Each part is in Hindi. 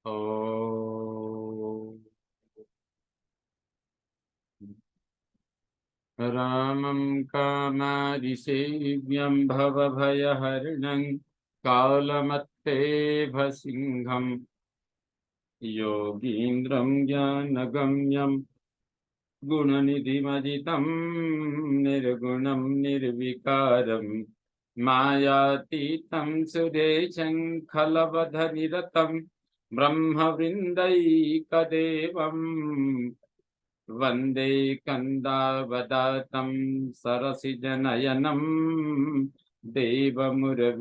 ओ रामं कामादिसेव्यं भवभयहरणं कालमत्तेभसिंहं योगीन्द्रं ज्ञानगम्यं गुणनिधिमजितं निर्गुणं निर्विकारं मायातीतं सुदेशं खलवधनिरतं ब्रह्मवृन्दैकदेवम् वन्दे कन्दावदातं सरसिजनयनं देवमुरवीसरूपम्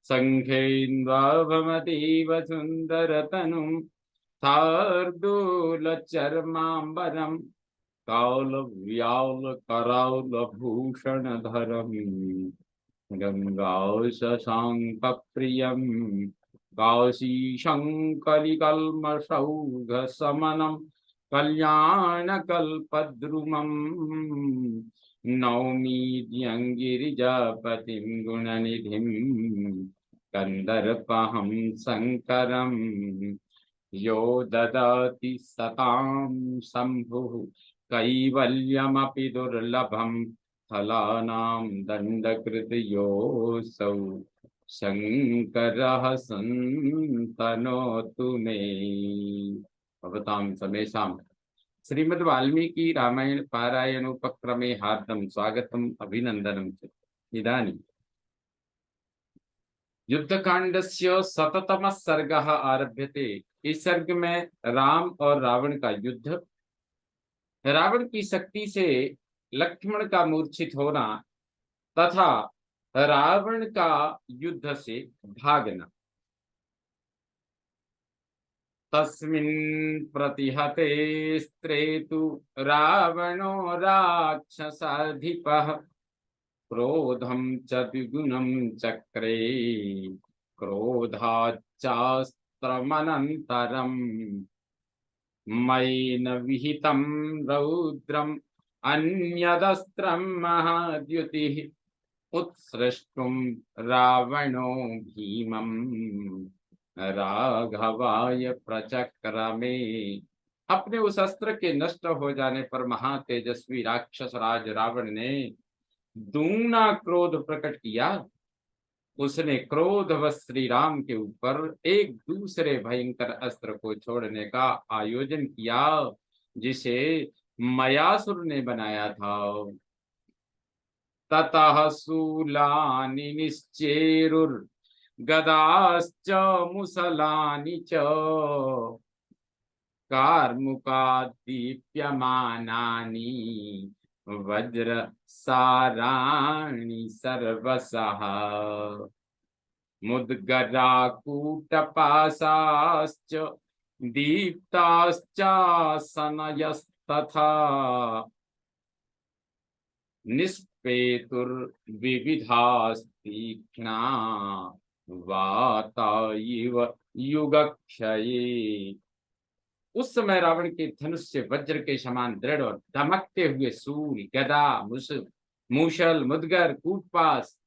सङ्ख्यैन्वाभमतीव सुन्दरतनुं शार्दूलचर्माम्बरं कालव्यालकरालभूषणधरम् गङ्गाशशाङ्कप्रियं काशीशङ्करिकल्मषौघशमनं कल्याणकल्पद्रुमम् नौमि गिरिजापतिं गुणनिधिं कन्दर्पहं शङ्करम् यो ददाति सतां शम्भुः कैवल्यमपि दुर्लभं फलानां दण्डकृतयोऽसौ शङ्करः सन्तनोतु मे। भवतां समेषां श्रीमद् वाल्मीकि रामायण पारायणोपक्रमे हार्दं स्वागतम् अभिनन्दनं च। इदानीं युद्धकांडस्य 100तमः सर्गः आरभ्यते। इस सर्ग में राम और रावण का युद्ध, रावण की शक्ति से लक्ष्मण का मूर्छित होना तथा रावण का युद्ध से भागना। तस्मिन् प्रतिहते स्त्रेतु रावणो राक्षसाधिपः क्रोधं च द्विगुणं चक्रे क्रोधाच्चास्त्रमनन्तरम् मयि न विहितं रौद्रम् अन्यदस्त्रं महाद्युतिः उत्सृष्टुं रावणो भीमं राघवाय प्रचक्रमे। अपने उस अस्त्र के नष्ट हो जाने पर महातेजस्वी राक्षस राज रावण ने दूना क्रोध प्रकट किया। उसने क्रोधवश श्री राम के ऊपर एक दूसरे भयंकर अस्त्र को छोड़ने का आयोजन किया जिसे मयासुर ने बनाया था। ततः शूलानि निश्चेरुर्गदाश्च मुसलानि च कार्मुकादीप्यमानानि वज्रसाराणि सर्वशः मुद्गराकूटपाशाश्च दीप्ताश्चासनयस्तथा निष्पेतुर्विविधास्तीक्ष्णा वाता इव युगक्षये। उस समय रावण के धनुष से वज्र के समान दृढ़ और धमकते हुए सूल, गदा, मूषल, मुद्गर, कूटपास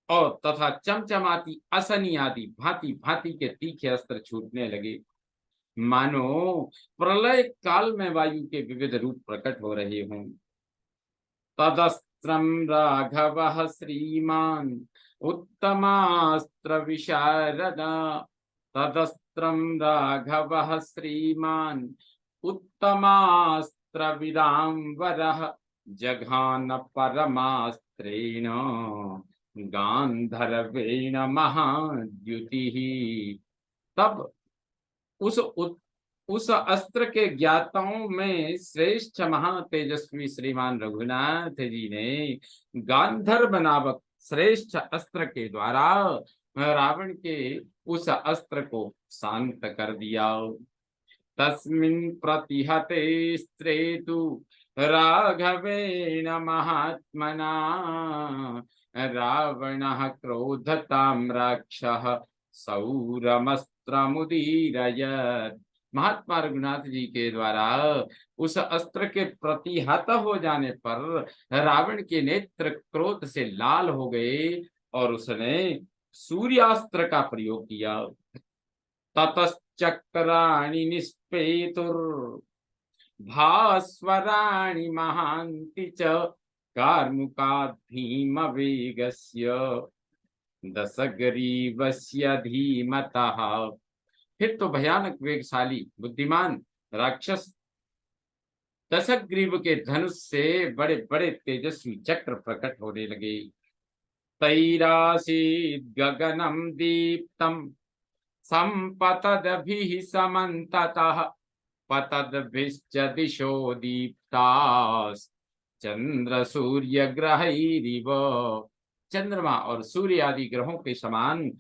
और तथा चमचमाती असनी आदि भांति भांति के तीखे अस्त्र छूटने लगे, मानो प्रलय काल में वायु के विविध रूप प्रकट हो रहे हों। तदस्त्रं राघवः श्रीमान् उत्तमास्त्र विशारदा। तदस्त्रं राघवः श्रीमान् उत्तमास्त्रविदाम्बरः जघान परमास्त्रेण गांधर्वेण महाद्युतिः। तब उस अस्त्र के ज्ञाताओं में श्रेष्ठ महातेजस्वी श्रीमान रघुनाथ जी ने गांधर्व नामक श्रेष्ठ अस्त्र के द्वारा रावण के उस अस्त्र को शांत कर दिया। तस्मिन् प्रतिहते स्त्रेतु राघवेण महात्मना रावणः क्रोधतां राक्षः सौरमस्त्रमुदीरयत्। महात्मा रघुनाथ जी के द्वारा उस अस्त्र के प्रतिहत हो जाने पर रावण के नेत्र क्रोध से लाल हो गए और उसने सूर्यास्त्र का प्रयोग किया। ततश्चक्राणि निष्पेतुर भास्वराणि महान्ति च कार्मुकात् भीमवेगस्य दशग्रीवस्य धीमतः। फिर तो भयानक वेगशाली बुद्धिमान राक्षस दशग्रीव के धनुष से बड़े बड़े तेजस्वी चक्र प्रकट होने लगे। तैरासीद् गगनं दीप्तं संपतद्भिः समन्ततः पतद्भिश्च दिशो दीप्तास् चंद्र सूर्य ग्रहैरिव। चंद्रमा और सूर्य आदि ग्रहों के समान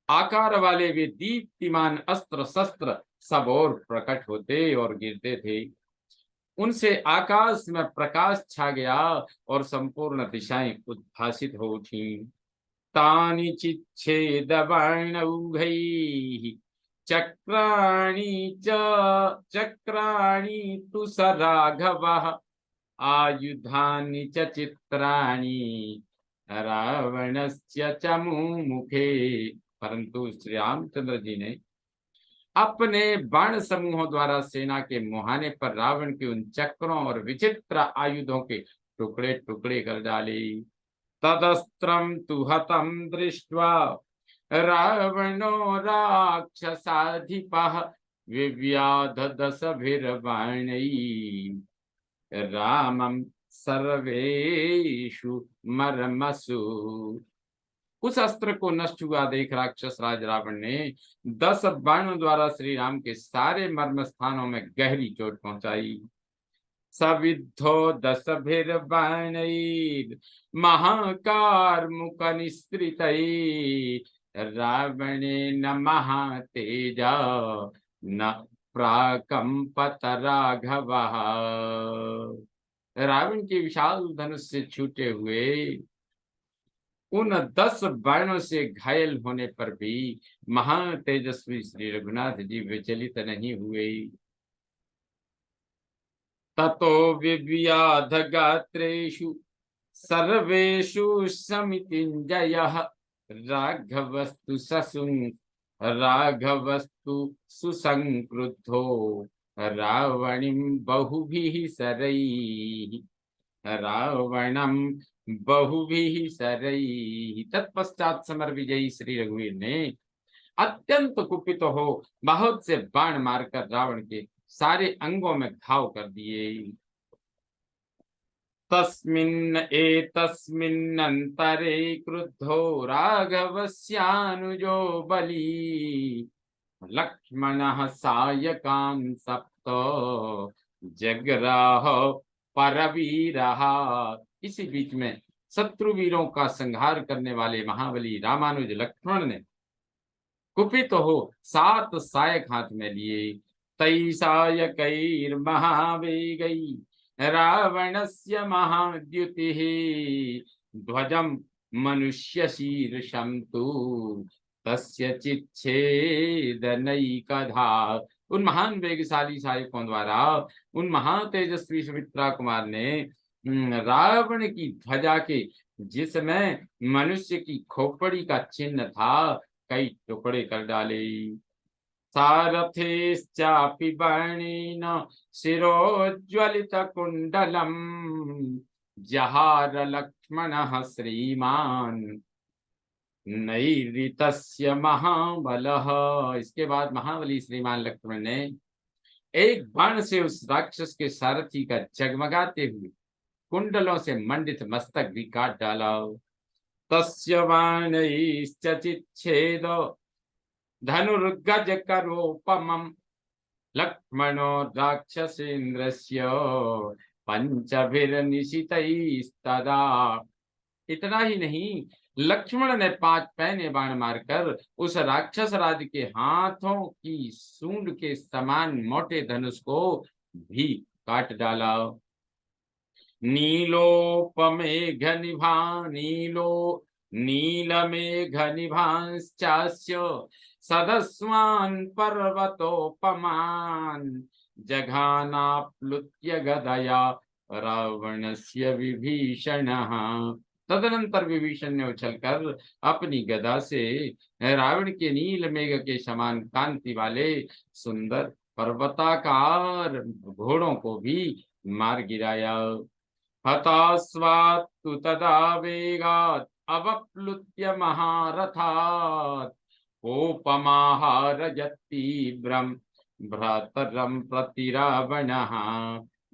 आकार वाले वे दीप्तिमान अस्त्र शस्त्र सब और प्रकट होते और गिरते थे। उनसे आकाश में प्रकाश छा गया और संपूर्ण दिशाएं उद्भासित हो उठी। तानि चिच्छेदवर्णौघैः चक्राणि तु स राघवः आयुधानि च चित्राणि रावणस्य च मुमुखे। परंतु श्री रामचंद्र जी ने अपने बाण समूहों द्वारा सेना के मुहाने पर रावण के उन चक्रों और विचित्र आयुधों के टुकड़े टुकड़े कर डाले। तदस्त्रं तु हतं दृष्ट्वा रावणो राक्षसाधिपः विव्याध दशभिर्बाणैः रामं सर्वेषु मर्मसु। उस अस्त्र को नष्ट हुआ देख राक्षस राज रावण ने 10 बाणों द्वारा श्री राम के सारे मर्म स्थानों में गहरी चोट पहुंचाई। सविद्धो दशभिर्बाणैर् महाकार्मुकनिस्सृतैः रावणेन महातेजा न प्राकंपत राघवः। रावण के विशाल धनुष से छूटे हुए उन 10 बाणों से घायल होने पर भी महातेजस्वी श्री रघुनाथ जी विचलित नहीं हुए। ततो विव्याध गात्रेषु सर्वेषु समितिञ्जयः राघवस्तु सुसंक्रुद्धो रावणं बहुभिः शरैः। तत्पश्चात समर विजयी श्री रघुवीर ने अत्यंत कुपित हो बहुत से बाण मारकर रावण के सारे अंगों में घाव कर दिए। तस्मिन्नन्तरे क्रुद्धो राघवस्यानुजो बली लक्ष्मणः सायकान् सप्त जग्राह परवीरः। इसी बीच में शत्रु वीरों का संहार करने वाले महाबली रामानुज लक्ष्मण ने कुपित हो 7 सायक हाथ में लिए। तै सायकैर्महावेगै रावणस्य महाद्युतिः ध्वजं मनुष्यशीर्षं तु तस्य चिच्छेदनैकधा। उन महान वेगशाली सायकों द्वारा उन महातेजस्वी सुमित्रा कुमार ने रावण की ध्वजा के जिसमें मनुष्य की खोपड़ी का चिन्ह था कई टुकड़े कर डाले। सारथेश्चापि बाणेन शिरोज्ज्वलित कुंडलम जहार लक्ष्मणः श्रीमान नैऋतस्य महाबलः। इसके बाद महाबली श्रीमान लक्ष्मण ने एक बाण से उस राक्षस के सारथी का जगमगाते हुए कुंडलों से मंडित मस्तक भी काट डाला। तस्य बाणैश्च चिच्छेद धनुर्गज करोपमं लक्ष्मणो राक्षसेन्द्रस्य पंचभिर्निशितैस्तदा। इतना ही नहीं, लक्ष्मण ने 5 पैने बाण मारकर उस राक्षस राज के हाथों की सूंड के समान मोटे धनुष को भी काट डाला। नीलमेघनिभांश्चास्य सदस्वान् पर्वतोपमान् जघानाप्लुत्य गदया रावणस्य विभीषणः। तदनंतर विभीषण ने उछलकर अपनी गदा से रावण के नील मेघ के समान कांति वाले सुंदर पर्वताकार घोड़ों को भी मार गिराया। हतास्वात्तु तदा वेगात् अवप्लुत्य महारथात् कोपमाहारयत्तीव्रं भ्रातरं प्रति रावणः।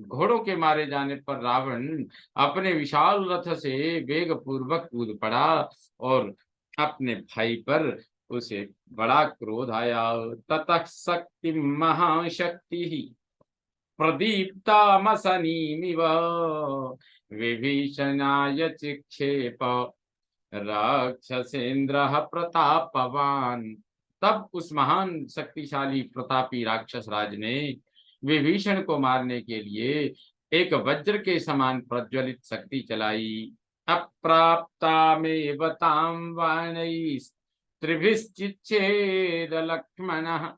घोड़ों के मारे जाने पर रावण अपने विशाल रथ से वेग पूर्वक कूद पड़ा और अपने भाई पर उसे बड़ा क्रोध आया। ततः शक्ति महाशक्ति प्रदीप्तामसनीमिव विभीषणाय चिक्षेप राक्षसेन्द्रः प्रतापवान। तब उस महान शक्तिशाली प्रतापी राक्षस राज ने विभीषण को मारने के लिए एक वज्र के समान प्रज्वलित शक्ति चलाई। अप्राप्तामेव तां बाणैस्त्रिभिश्चिच्छेद लक्ष्मणः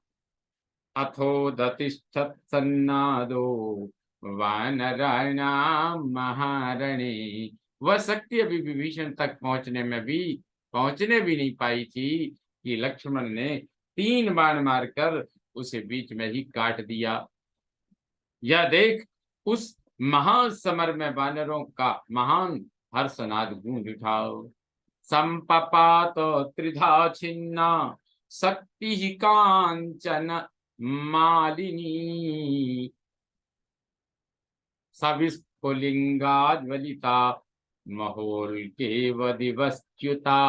अथोदतिष्ठत् सन्नादो वानराणां महारणे। वह शक्ति अभी विभीषण तक पहुंचने भी नहीं पाई थी कि लक्ष्मण ने 3 बाण मारकर उसे बीच में ही काट दिया। यह देख उस महासमर में वानरों का महान हर्षनाद गूंज उठा। संपपात त्रिधा छिन्ना शक्ति कांचन मालिनी सविस्फुलिंगाज्वलिता महोल्केव दिवस्च्युता।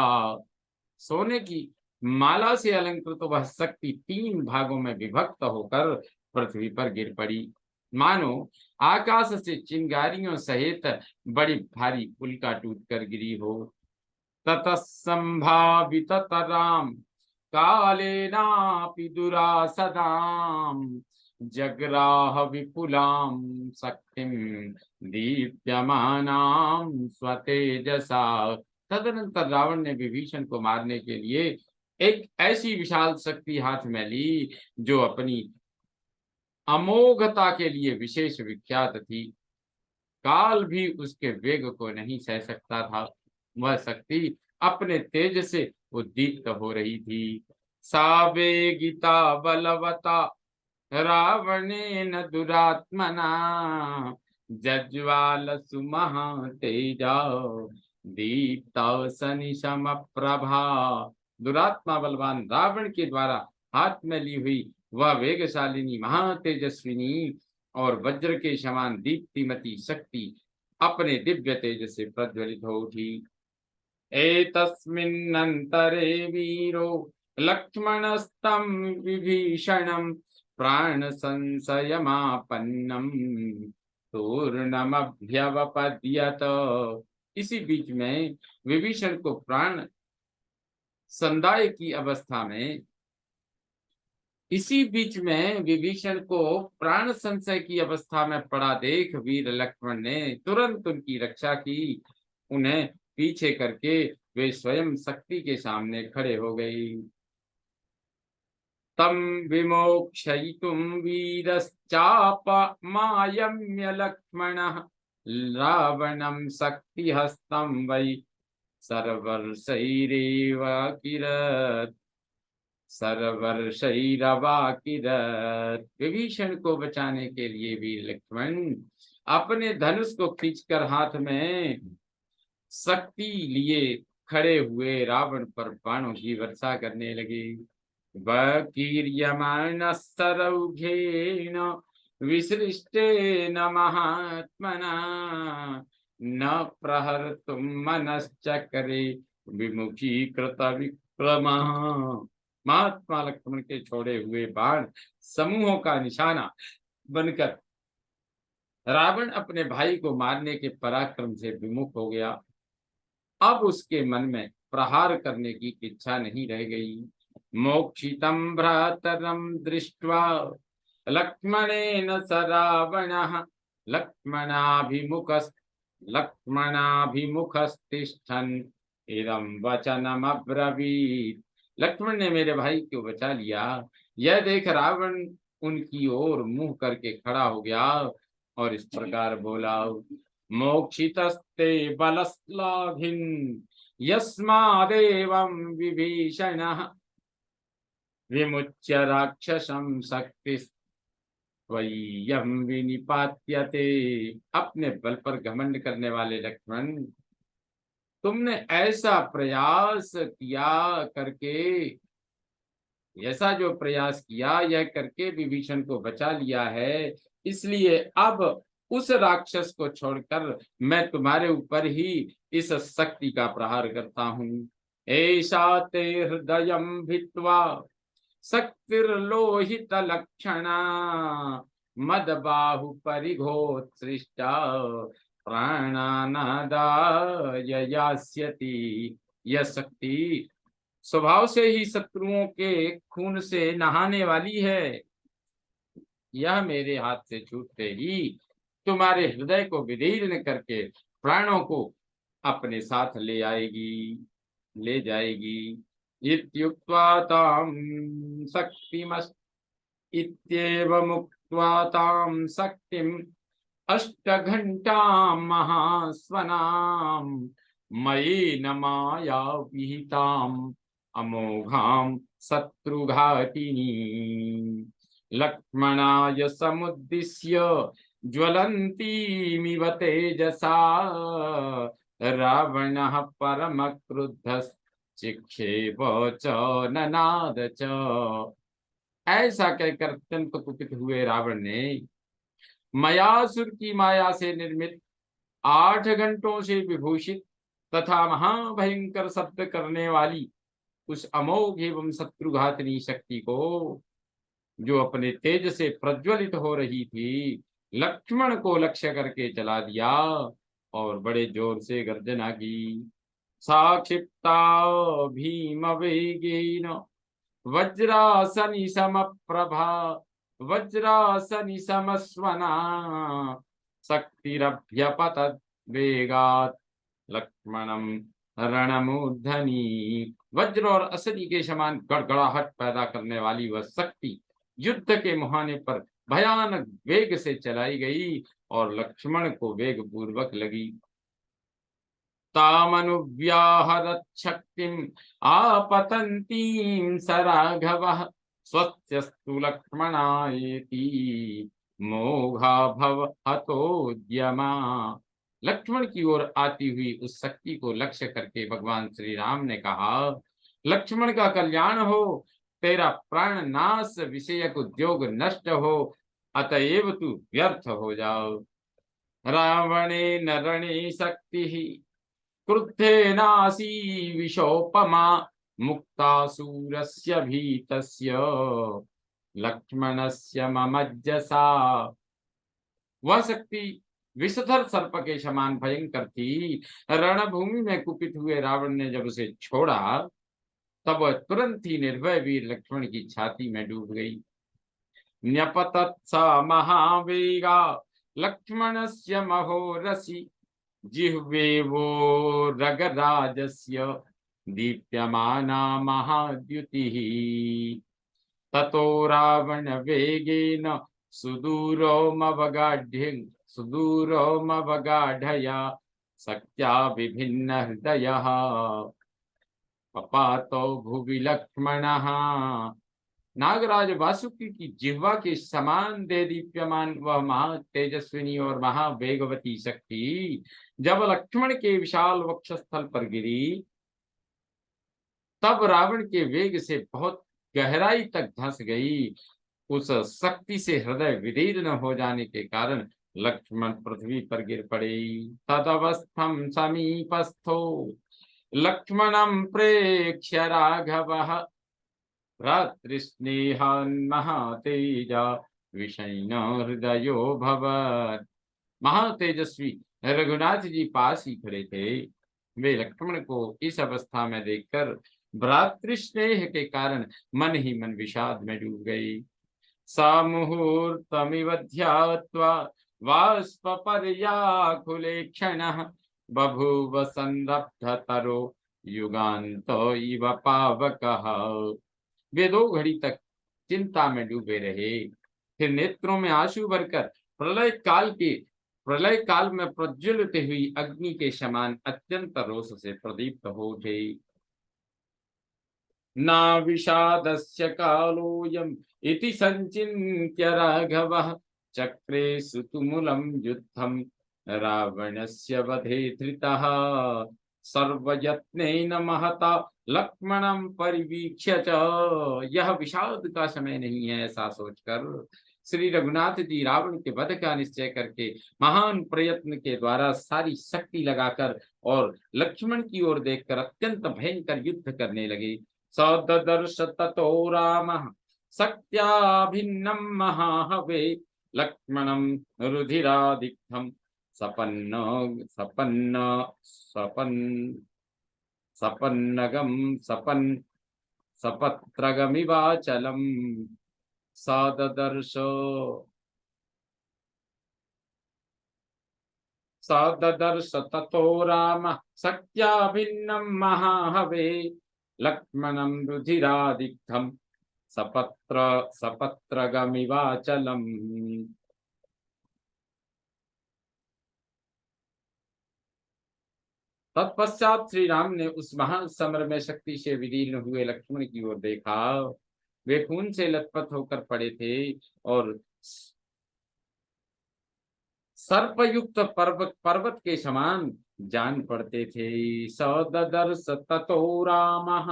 सोने की माला से अलंकृत वह शक्ति 3 भागों में विभक्त होकर पृथ्वी पर गिर पड़ी, मानो आकाश से चिंगारियों सहित बड़ी भारी उल्का टूटकर गिरी हो। ततः संभाविततराम कालेनापि दुरासदाम जग्राह विपुलां शक्तिं दीप्यमानां स्वतेजसा। तदनंतर रावण ने विभीषण को मारने के लिए एक ऐसी विशाल शक्ति हाथ में ली जो अपनी अमोघता के लिए विशेष विख्यात थी। काल भी उसके वेग को नहीं सह सकता था। वह शक्ति अपने तेज से उद्दीप्त हो रही थी। सावेगिता बलवता रावणेन दुरात्मना जज्वाल सुमहा तेजा दीप्ता सनिशम प्रभा। दुरात्मा बलवान रावण के द्वारा हाथ में ली हुई वह वेगशालिनी महातेजस्विनी और वज्र के समान दीप्तिमती शक्ति अपने दिव्य तेज से प्रज्वलित हो उठी। एतस्मिन्नन्तरे वीरो लक्ष्मणस्तं विभीषणं प्राण संशयमापन्नं तूर्णमभ्यवपद्यत। इसी बीच में विभीषण को प्राण संदाय की अवस्था में प्राण संशय की अवस्था में पड़ा देख वीर लक्ष्मण ने तुरंत उनकी रक्षा की। उन्हें पीछे करके वे स्वयं शक्ति के सामने खड़े हो गए। तम विमोक्षयितुं वीरश्चापमायम्य लक्ष्मणः रावणं शक्तिहस्तं वै सर्वर्षैरवाकिरत्। विभीषण को बचाने के लिए वीर लक्ष्मण अपने धनुष को खींचकर हाथ में शक्ति लिए खड़े हुए रावण पर बाणों की वर्षा करने लगे। वकीर्यमाणः सरौघेन विसृष्टेन महात्मना न प्रहर्तुं मनश्चक्रे विमुखीकृत विक्रमः। महात्मा लक्ष्मण के छोड़े हुए बाण समूहों का निशाना बनकर रावण अपने भाई को मारने के पराक्रम से विमुख हो गया। अब उसके मन में प्रहार करने की इच्छा नहीं रह गई। मोक्षितं भ्रातरं दृष्ट्वा लक्ष्मणेन स रावणः लक्ष्मणाभिमुखस्तिष्ठन् इदं वचनमब्रवीत्। लक्ष्मण ने मेरे भाई को बचा लिया। यह देख रावण उनकी ओर मुंह करके खड़ा हो गया और इस प्रकार बोला। मोक्षितस्ते बलस्लाघिन् यस्मादेवं विभीषणः विमुच्य राक्षसं शक्ति त्वय्यं विनिपात्यते। अपने बल पर घमंड करने वाले लक्ष्मण, तुमने ऐसा प्रयास किया करके, ऐसा जो प्रयास किया यह करके विभीषण को बचा लिया है, इसलिए अब उस राक्षस को छोड़कर मैं तुम्हारे ऊपर ही इस शक्ति का प्रहार करता हूं। ऐसा ते हृदयं भित्वा शक्तिर्लोहित लक्षणा मद बाहु परिघोत्सृष्टा प्राणानादाय यास्यति। यह शक्ति स्वभाव से ही शत्रुओं के खून से नहाने वाली है। यह मेरे हाथ से छूटते ही तुम्हारे हृदय को विदीर्ण करके प्राणों को अपने साथ ले आएगी, ले जाएगी। इत्युक्त्वा तां शक्तिमस् इत्येवमुक्त्वा तां शक्तिम् अष्टघण्टां महास्वनां मयि न माया विहिताम् अमोघां शत्रुघातिनी लक्ष्मणाय समुद्दिश्य ज्वलन्तीमिव तेजसा रावणः परमक्रुद्धश्चिक्षेप च ननाद च। ऐसा कहकर अत्यंत कुपित हुए रावण ने मयासुर की माया से निर्मित 8 घंटों से विभूषित तथा महाभयंकर शब्द करने वाली उस अमोघ एवं शत्रुघातिनी शक्ति को, जो अपने तेज से प्रज्वलित हो रही थी, लक्ष्मण को लक्ष्य करके चला दिया और बड़े जोर से गर्जना की। साक्षिप्ता भीम वेगेन वज्रासनि समप्रभा वज्रासनि समस्वना शक्तिरभ्यपतद् वेगात् लक्ष्मणं रणमूर्धनि। वज्र और असनी के समान गड़गड़ाहट पैदा करने वाली वह शक्ति युद्ध के मुहाने पर भयानक वेग से चलाई गई और लक्ष्मण को वेग पूर्वक लगी। तामनुव्याहरत् शक्तिम् आपतन्तीं स राघवः स्वस्यस्तु लक्ष्मणायेति मोघा भव हतोद्यमा। लक्ष्मण की ओर आती हुई उस शक्ति को लक्ष्य करके भगवान श्री राम ने कहा, लक्ष्मण का कल्याण हो, तेरा प्राण नाश विषयक उद्योग नष्ट हो, अतएव तू व्यर्थ हो जाओ। रावणे नरणे शक्ति क्रुद्धेनासी विशोपमा मुक्तासूरस्य भीतस्य लक्ष्मणस्य ममज्जसा। वह शक्ति विषधर सर्प के समान भयंकर थी। रणभूमि में कुपित हुए रावण ने जब उसे छोड़ा, तब वह तुरंत ही निर्भय वीर लक्ष्मण की छाती में डूब गई। न्यपतत् स महावेगा लक्ष्मणस्य महोरसि जिह्वे वो रगराजस्य दीप्यमाना महाद्युतिः। ततो रावण वेगेन सुदूरोमवगाढया शक्त्या विभिन्न हृदयः पपातो भुवि लक्ष्मणः। नागराज वासुकी की जिह्वा के समान दे दीप्यमान वह महा तेजस्विनी और महावेगवती शक्ति जब लक्ष्मण के विशाल वक्षस्थल पर गिरी, तब रावण के वेग से बहुत गहराई तक धंस गई। उस शक्ति से हृदय विदीर्ण हो जाने के कारण लक्ष्मण पृथ्वी पर गिर पड़े। तदवस्थम समीपस्थो लक्ष्मणं प्रेक्ष्य राघवः भ्रातृस्नेहान्महातेजा विषयिण हृदयो भवत्। महातेजस्वी रघुनाथ जी पास ही खड़े थे। वे लक्ष्मण को इस अवस्था में देखकर भ्रातृस्नेह के कारण मन ही मन विषाद में डूब गई। सा मुहूर्तमिव ध्यात्वा बाष्पपर्याकुलेक्षणः बभूव संरब्धतरो युगान्तो इव पावकः। वे 2 घड़ी तक चिंता में डूबे रहे, फिर नेत्रों में आंसू भरकर प्रलय काल के प्रलय काल में प्रज्वलित हुई अग्नि के समान अत्यंत रोष से प्रदीप्त हो उठे। ना विषादस्य कालोऽयम् इति संचिन्त्य राघवः चक्रे सुतुमुलं युद्धं रावणस्य वधे धृतः। सर्वयत्नेन महता लक्ष्मणं परिवीक्ष्य च, यह विषाद का समय नहीं है ऐसा सोचकर श्री रघुनाथ जी रावण के वध का निश्चय करके महान प्रयत्न के द्वारा सारी शक्ति लगाकर और लक्ष्मण की ओर देखकर अत्यंत भयंकर युद्ध करने लगे। सददर्श ततो रामः शक्त्याभिन्नं महाहवे लक्ष्मणं रुधिरादिग्धं सपन्न सपन्न सपन् सपन्नगं सपन् सपत्रगमिवाचलम् सददर्श सददर्श ततो रामः शक्त्याभिन्नं महाहवे लक्ष्मणं रुधिरादिग्धं सपत्रगमिवाचलम्। तत्पश्चात श्री राम ने उस महान समर में शक्ति से विलीन हुए लक्ष्मण की ओर देखा। वे खून से लथपथ होकर पड़े थे और सर्पयुक्त पर्वत के समान जान पड़ते थे। सददर्श ततो रामः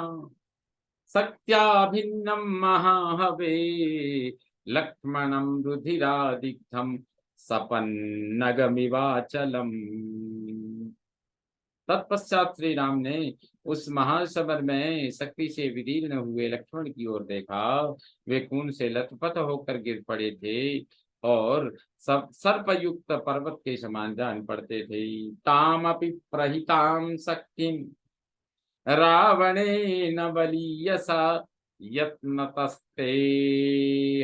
शक्त्याभिन्नं महाहवे लक्ष्मणं रुधिरादिग्धं सपन्नगमिवाचलम्। तत्पश्चात श्री राम ने उस महासमर में शक्ति से विदीर्ण हुए लक्ष्मण की ओर देखा। वे खून से लथपथ होकर गिर पड़े थे और सब सर्पयुक्त पर्वत के समान जान पड़ते थे। तामपि प्रहितां शक्तिं रावणेन बलीयसा यत्नतस्ते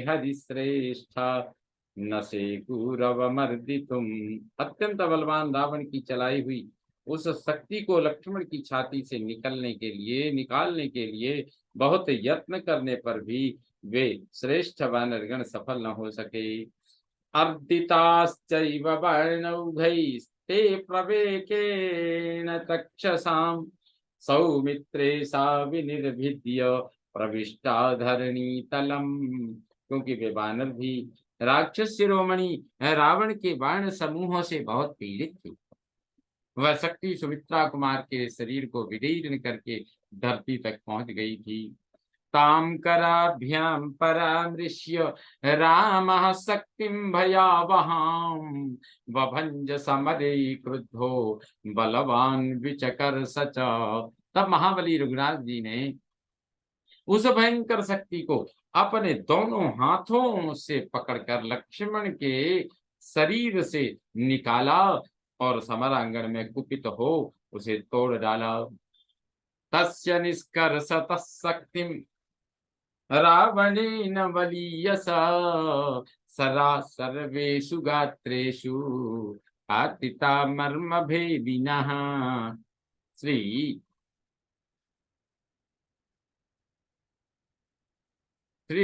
हरिश्रेष्ठ न शेकुरवमर्दितुम्। अत्यंत बलवान रावण की चलाई हुई उस शक्ति को लक्ष्मण की छाती से निकालने के लिए बहुत यत्न करने पर भी वे श्रेष्ठ वानरगण सफल न हो सके। अर्दिताश्चैव वर्णौघैस्ते प्रवेकेण तक्षसां सौमित्रे सा विनिर्भिद्य प्रविष्टा धरणी तलम। क्योंकि वे वानर भी राक्षस शिरोमणि रावण के बाण समूहों से बहुत पीड़ित थे। वह शक्ति सुमित्रा कुमार के शरीर को विदीर्ण करके धरती तक पहुंच गई थी। ताम कराभ्याम परामृश्य रामः शक्तिं भयावहां वभंज समरे क्रुद्धो बलवान विचकर सच। तब महाबली रघुनाथ जी ने उस भयंकर शक्ति को अपने दोनों हाथों से पकड़कर लक्ष्मण के शरीर से निकाला और समरांगण में कुपित हो उसे तोड़ डाला। तस्य निष्कर्षतः शक्तिं रावणेन बलीयसा सरा सर्वेषु गात्रेषु आतिता मर्म भेदिनः। श्री श्री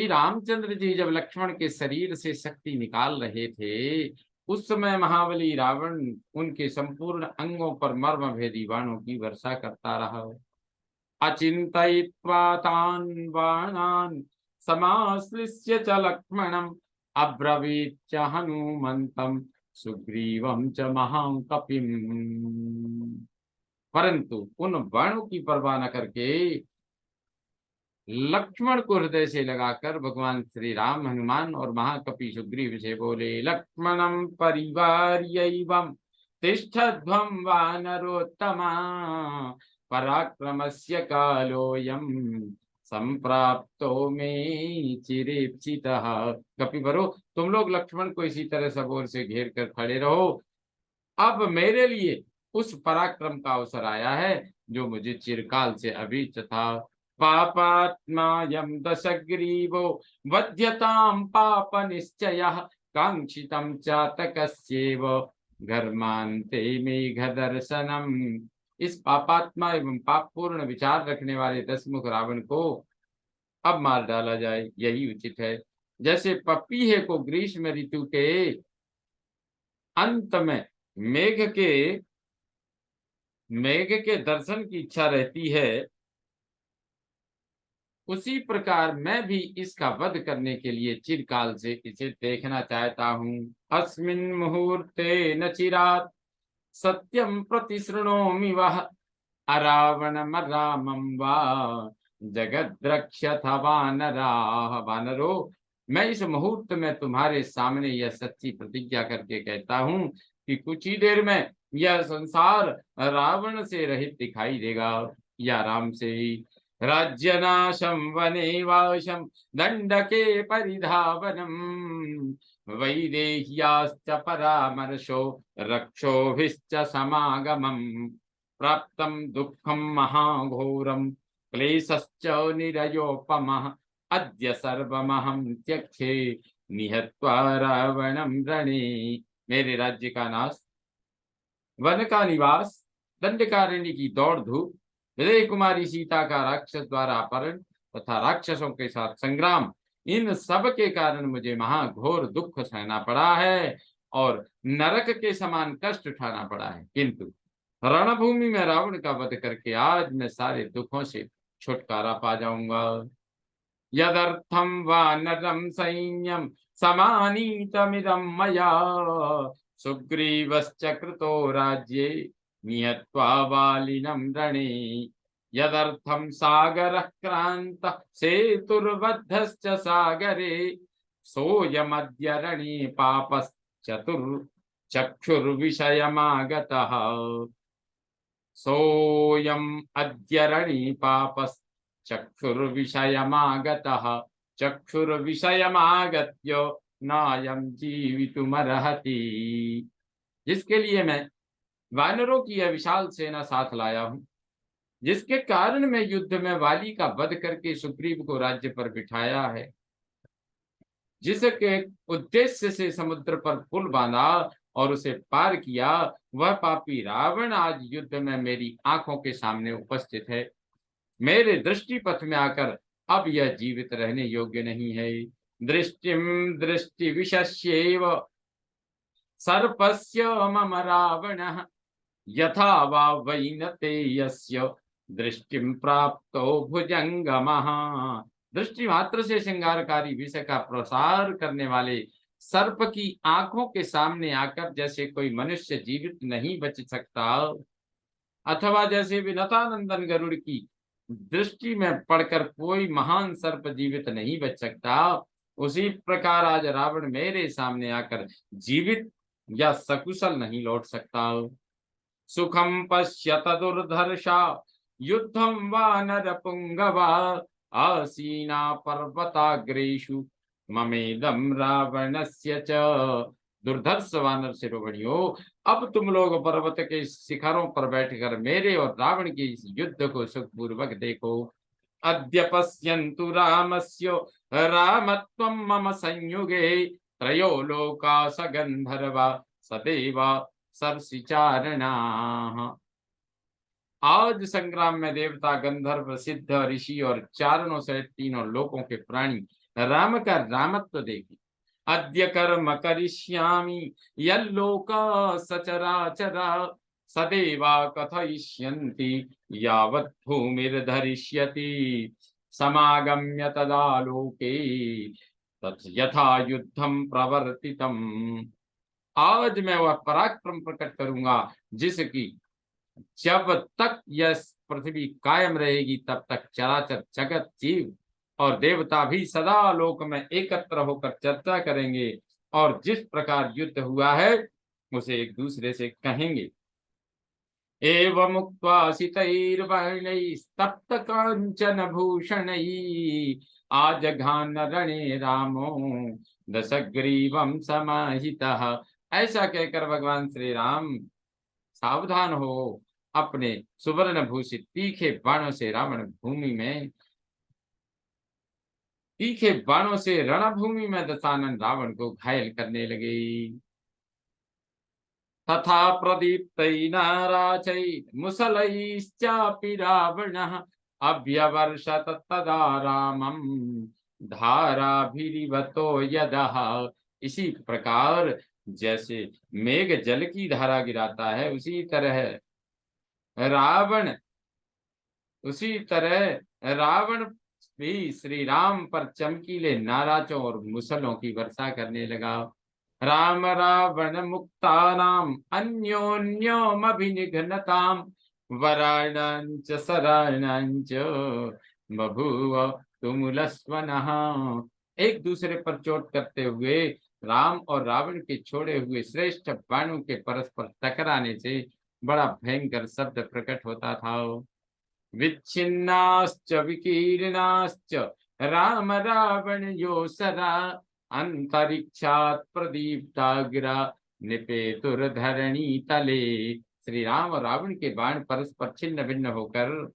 रामचंद्र जी जब लक्ष्मण के शरीर से शक्ति निकाल रहे थे उस समय महाबली रावण उनके संपूर्ण अंगों पर मर्म भेदी बाणों की वर्षा करता रहा। अचिंतयित्वा तान् बाणान् समाश्लिष्य च लक्ष्मणम् अब्रवीत् च हनुमन्तं सुग्रीवं च महाकपिम्। परंतु उन बाणों की परवाह न करके लक्ष्मण को हृदय से लगाकर भगवान श्री राम हनुमान और महाकपि सुग्रीव से बोले, लक्ष्मणं परिवार्यैवं तिष्ठध्वं वानरोत्तमा पराक्रमस्य कालोऽयं संप्राप्तो मे चिरेप्सितः। कपिवरो, तुम लोग लक्ष्मण को इसी तरह सबोर से घेर कर खड़े रहो। अब मेरे लिए उस पराक्रम का अवसर आया है जो मुझे चिरकाल से अभीष्ट था। पापात्मायं दशग्रीवो वध्यतां पाप निश्चयः कांक्षितं चातकस्येव घर्मान्ते मेघ दर्शनम। इस पापात्मा एवं पापपूर्ण विचार रखने वाले दशमुख रावण को अब मार डाला जाए, यही उचित है। जैसे पपीहे को ग्रीष्म ऋतु के अंत में मेघ के दर्शन की इच्छा रहती है, उसी प्रकार मैं भी इसका वध करने के लिए चिरकाल से इसे देखना चाहता हूँ। अस्मिन् मुहूर्ते न चिरात् सत्यम प्रतिशृणोमि वह अरावणम रामम वा जगद्रक्षथ वानराः। वानरो, मैं इस मुहूर्त में तुम्हारे सामने यह सच्ची प्रतिज्ञा करके कहता हूँ कि कुछ ही देर में यह संसार रावण से रहित दिखाई देगा, या राम से ही। राज्यनाशम वनेवाशम दंडके परिधावनम वैदेह्याश्च परामर्शो रक्षोभिश्च समागमम् प्राप्तं दुःखं महाघोरं क्लेशश्च निरयोपमः अद्य सर्वमहं त्यक्ष्ये निहत्वा रावणं रणे। मेरे राज्य का नाश, वन का निवास, दंडकारण्य की दौड़ धूप, विदेह कुमारी सीता का राक्षस द्वारा अपहरण तथा राक्षसों के साथ संग्राम, इन सब के कारण मुझे महाघोर दुख सहना पड़ा है और नरक के समान कष्ट उठाना पड़ा है। किंतु रणभूमि में रावण का वध करके आज मैं सारे दुखों से छुटकारा पा जाऊंगा। यदर्थम वानरम सैन्यम समानीतमिदं मया सुग्रीवश्च कृतो राज्ये निहत्वा वालिनं रणे। यदर्थम सागरः क्रान्तः सेतुर्बद्धश्च सागरे सोऽयमद्य रणे पापश्चतुर्चक्षुर्विषयमागतः। सोऽयम् अद्य रणे पापश्चक्षुर्विषयमागतः चक्षुर्विषयमागत्य नायं जीवितुमर्हति। जिसके लिए मैं वानरों की यह विशाल सेना साथ लाया हूं, जिसके कारण मैं युद्ध में वाली का वध करके सुग्रीव को राज्य पर बिठाया है, जिसके उद्देश्य से समुद्र पर पुल बांधा और उसे पार किया, वह पापी रावण आज युद्ध में मेरी आंखों के सामने उपस्थित है। मेरे दृष्टि पथ में आकर अब यह जीवित रहने योग्य नहीं है। दृष्टिम दृष्टि विशस्येव सर्पस्य मम रावणः यथा वा वैनते यस्य दृष्टिम प्राप्तो भुजंगमः। दृष्टि मात्र से श्रृंगारकारी विष का प्रसार करने वाले सर्प की आंखों के सामने आकर जैसे कोई मनुष्य जीवित नहीं बच सकता, अथवा जैसे विनतानंदन गरुड़ की दृष्टि में पड़कर कोई महान सर्प जीवित नहीं बच सकता, उसी प्रकार आज रावण मेरे सामने आकर जीवित या सकुशल नहीं लौट सकता। सुखम पश्यत दुर्धर्षा युद्धम वानर पुंगवा आसीना पर्वताग्रेषु ममेदम रावणस्य च। दुर्धर्ष वानर शिरोमणियों, अब तुम लोग पर्वत के शिखरों पर बैठकर मेरे और रावण के इस युद्ध को सुखपूर्वक देखो। अद्य पश्यन्तु रामस्य रामत्वं मम संयुगे त्रयो लोका स गंधर्वा सदेवा सरसिचारणाः। आज संग्राम में देवता, गंधर्व, सिद्ध, ऋषि और चारणों सहित तीनों लोकों के प्राणी राम का रामत्व देखें। अद्य कर्म करिष्यामि यल्लोका सचराचरा सदेवा कथयिष्यन्ति यावत् भूमिर्धरिष्यति समागम्य तदा लोके तत् यथा युद्धं प्रवर्तितम्। आज मैं वह पराक्रम प्रकट करूंगा जिसकी जब तक यह पृथ्वी कायम रहेगी तब तक चराचर जगत, जीव और देवता भी सदा लोक में एकत्र होकर चर्चा करेंगे और जिस प्रकार युद्ध हुआ है उसे एक दूसरे से कहेंगे। एवं उक्त्वा सितैर्वर्णैस्तप्त कांचन भूषणैः आजघान रणे रामो दशग्रीवं समाहितः। ऐसा कहकर भगवान श्री राम सावधान हो, अपने सुवर्ण भूषित तीखे बाणों से रणभूमि में दशानन रावण को घायल करने लगे। तथा प्रदीप्तैर्नाराचैर्मुसलैश्चापि रावणः अभ्यवर्षत तदा रामं धाराभिरिवतो यदः। इसी प्रकार जैसे मेघ जल की धारा गिराता है, रावण उसी तरह रावण भी श्री राम पर चमकीले नाराजों और मुसलों की वर्षा करने लगा। राम रावण मुक्तानाम अन्योन्योमभिनिघ्नताम वराणांच सराणांच बभूव तुमुलस्वनः। एक दूसरे पर चोट करते हुए राम और रावण के छोड़े हुए श्रेष्ठ बाणों के परस्पर टकराने से बड़ा भयंकर शब्द प्रकट होता था। विच्छिन्नाश्च विकीर्णाश्च राम रावणयोः अंतरिक्षात् प्रदीप्ताग्रा निपेतुर्धरणी तले। श्री राम और रावण के बाण परस्पर छिन्न भिन्न होकर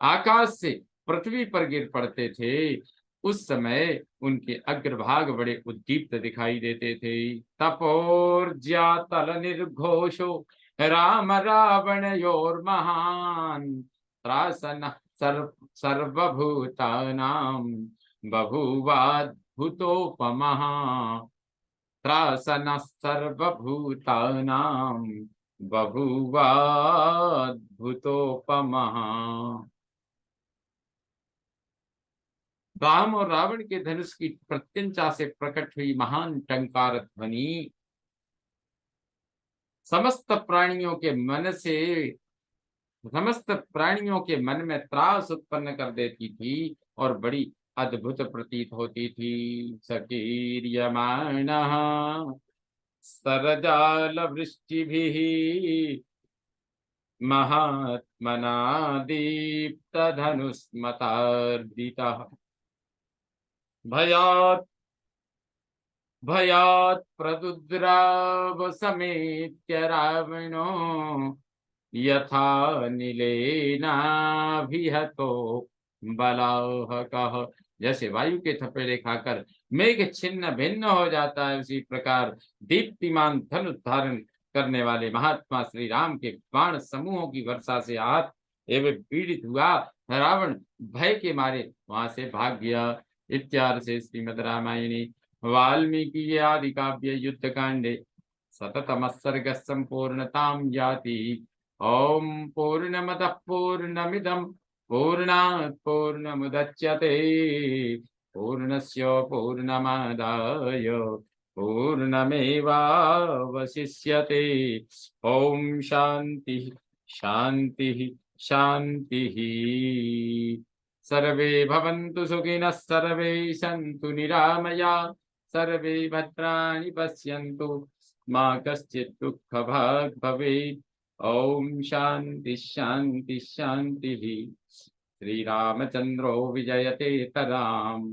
आकाश से पृथ्वी पर गिर पड़ते थे। उस समय उनके अग्रभाग बड़े उद्दीप्त दिखाई देते थे। तपोर्जातल निर्घोषो राम रावणयोर्महान् त्रासनः सर्वभूतानां बभूवाद्भुतोपमः। त्रासनः सर्वभूतानां बभूवाद्भुतोपमः। राम और रावण के धनुष की प्रत्यंचा से प्रकट हुई महान टंकार ध्वनि समस्त प्राणियों के मन में त्रास उत्पन्न कर देती थी और बड़ी अद्भुत प्रतीत होती थी। सकीर्यमाणः सरजाल वृष्टिभिः महात्मना दीप्त धनुष्मतार्दितः भयात् प्रदुद्राव समेत्य रावणो यथा निलेनाभिहतो बलाहकः। जैसे वायु के थपेड़े खाकर मेघ छिन्न भिन्न हो जाता है, उसी प्रकार दीप्तिमान धनुष धारण करने वाले महात्मा श्री राम के बाण समूहों की वर्षा से आहत एवं पीड़ित हुआ रावण भय के मारे वहां से भाग गया। इत्यादि से श्रीमद् रामायणे वाल्मीकि आदि काव्य युद्ध कांडे शततमः सर्गः संपूर्णतां याति। ओम पूर्णमदः पूर्णमिदं पूर्णात् पूर्णमुदच्यते पूर्णस्य पूर्णमादाय पूर्णमेवावशिष्यते। ओम शांति शांति शांतिः। सर्वे भवन्तु सुखिनः सर्वे सन्तु निरामयाः सर्वे भद्राणि पश्यन्तु मा कश्चित् दुःखभाग् भवेत्। ओम शांति शांति शांतिः। श्रीरामचन्द्रो विजयते तराम्।